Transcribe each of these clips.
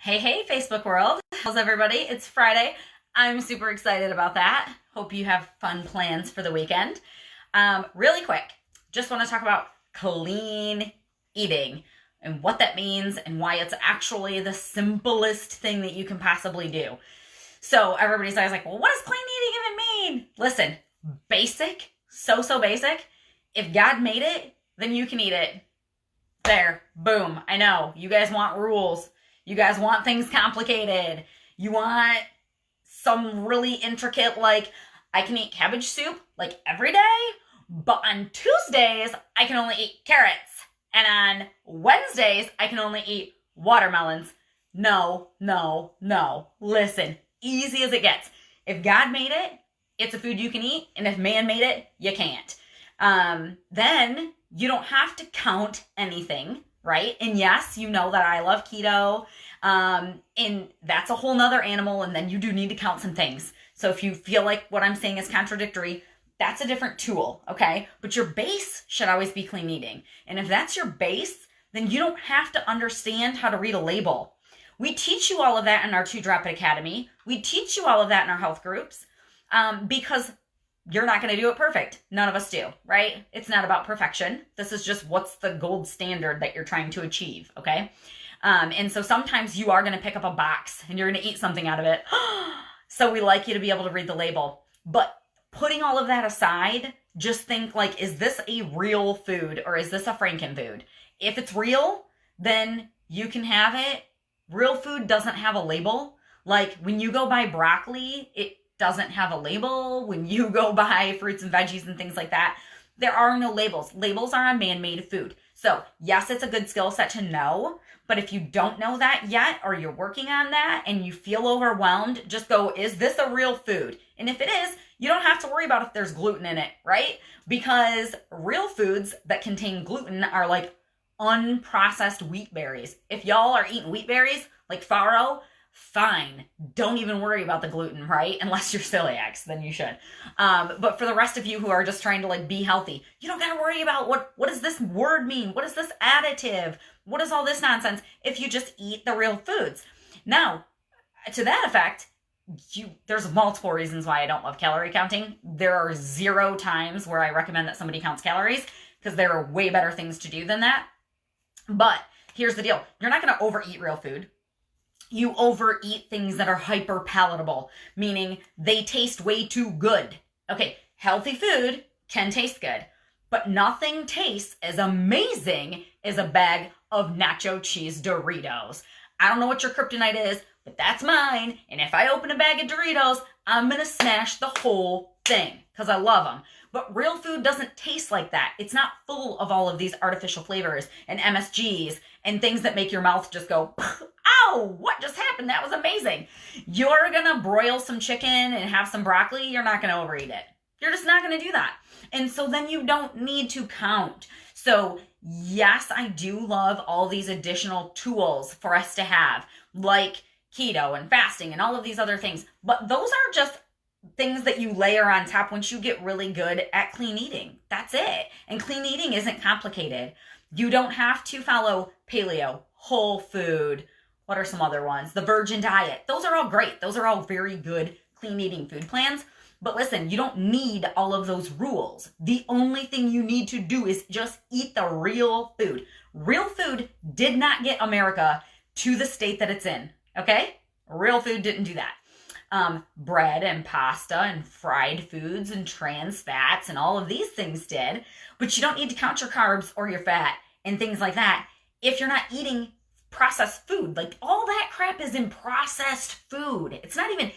Hey, hey, Facebook world. How's everybody? It's Friday. I'm super excited about that. Hope you have fun plans for the weekend. Really quick, just want to talk about clean eating and what that means and why it's actually the simplest thing that you can possibly do. So everybody's always like, well, what does clean eating even mean? Listen, basic, so basic. If God made it, then you can eat it. There, boom. I know you guys want rules. You guys want things complicated. You want some really intricate, like, I can eat cabbage soup like every day, but on Tuesdays, I can only eat carrots. And on Wednesdays, I can only eat watermelons. No, no, no. Listen, easy as it gets. If God made it, it's a food you can eat. And if man made it, you can't. Then you don't have to count anything, right? And yes, you know that I love keto, and that's a whole nother animal, and then you do need to count some things. So if you feel like what I'm saying is contradictory, that's a different tool, okay? But your base should always be clean eating. And if that's your base, then you don't have to understand how to read a label. We teach you all of that in our 2 Drop It Academy. We teach you all of that in our health groups, because you're not going to do it perfect. None of us do, right? It's not about perfection. This is just what's the gold standard that you're trying to achieve, okay? And so sometimes you are going to pick up a box and you're going to eat something out of it. So we like you to be able to read the label. But putting all of that aside, just think like, is this a real food or is this a Franken food? If it's real, then you can have it. Real food doesn't have a label. Like when you go buy broccoli, it doesn't have a label. When you go buy fruits and veggies and things like that, there are no labels. Labels are on man-made food. So yes, it's a good skill set to know, but if you don't know that yet, or you're working on that and you feel overwhelmed, just go, is this a real food? And if it is, you don't have to worry about if there's gluten in it, right? Because real foods that contain gluten are like unprocessed wheat berries. If y'all are eating wheat berries like farro, fine. Don't even worry about the gluten, right? Unless you're celiacs, then you should. But for the rest of you who are just trying to like be healthy, you don't got to worry about what does this word mean? What is this additive? What is all this nonsense? If you just eat the real foods. Now, to that effect, there's multiple reasons why I don't love calorie counting. There are 0 times where I recommend that somebody counts calories because there are way better things to do than that. But here's the deal. You're not going to overeat real food. You overeat things that are hyper palatable, meaning they taste way too good. Okay, healthy food can taste good, but nothing tastes as amazing as a bag of nacho cheese Doritos. I don't know what your kryptonite is, but that's mine. And if I open a bag of Doritos, I'm going to smash the whole thing because I love them. But real food doesn't taste like that. It's not full of all of these artificial flavors and MSGs and things that make your mouth just go, ow, what just happened? That was amazing. You're going to broil some chicken and have some broccoli. You're not going to overeat it. You're just not going to do that. And so then you don't need to count. So yes, I do love all these additional tools for us to have, like keto and fasting and all of these other things. But those are just things that you layer on top once you get really good at clean eating. That's it. And clean eating isn't complicated. You don't have to follow paleo, whole food. What are some other ones? The virgin diet. Those are all great. Those are all very good clean eating food plans. But listen, you don't need all of those rules. The only thing you need to do is just eat the real food. Real food did not get America to the state that it's in. Okay? Real food didn't do that. Bread and pasta and fried foods and trans fats and all of these things did, but you don't need to count your carbs or your fat and things like that if you're not eating processed food. Like all that crap is in processed food. It's not even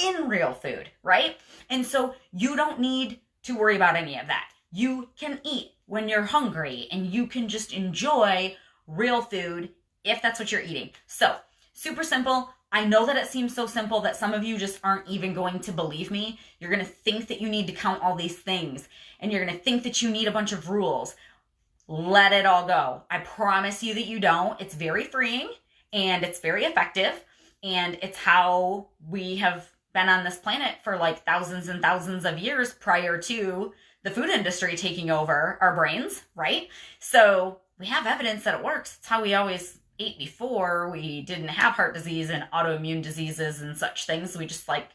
in real food, right? And so you don't need to worry about any of that. You can eat when you're hungry and you can just enjoy real food if that's what you're eating. So super simple. I know that it seems so simple that some of you just aren't even going to believe me. You're going to think that you need to count all these things, and you're going to think that you need a bunch of rules. Let it all go. I promise you that you don't. It's very freeing, and it's very effective, and it's how we have been on this planet for like thousands and thousands of years prior to the food industry taking over our brains, right? So we have evidence that it works. It's how we always ate before, we didn't have heart disease and autoimmune diseases and such things. We just like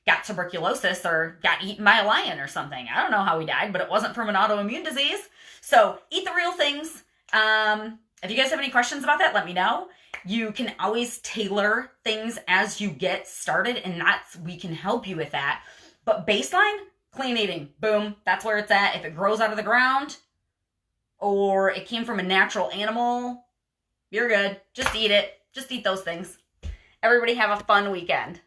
got tuberculosis or got eaten by a lion or something. I don't know how we died, but it wasn't from an autoimmune disease. So eat the real things. If you guys have any questions about that, let me know. You can always tailor things as you get started, and we can help you with that. But baseline, clean eating. Boom. That's where it's at. If it grows out of the ground or it came from a natural animal, you're good. Just eat it. Just eat those things. Everybody have a fun weekend.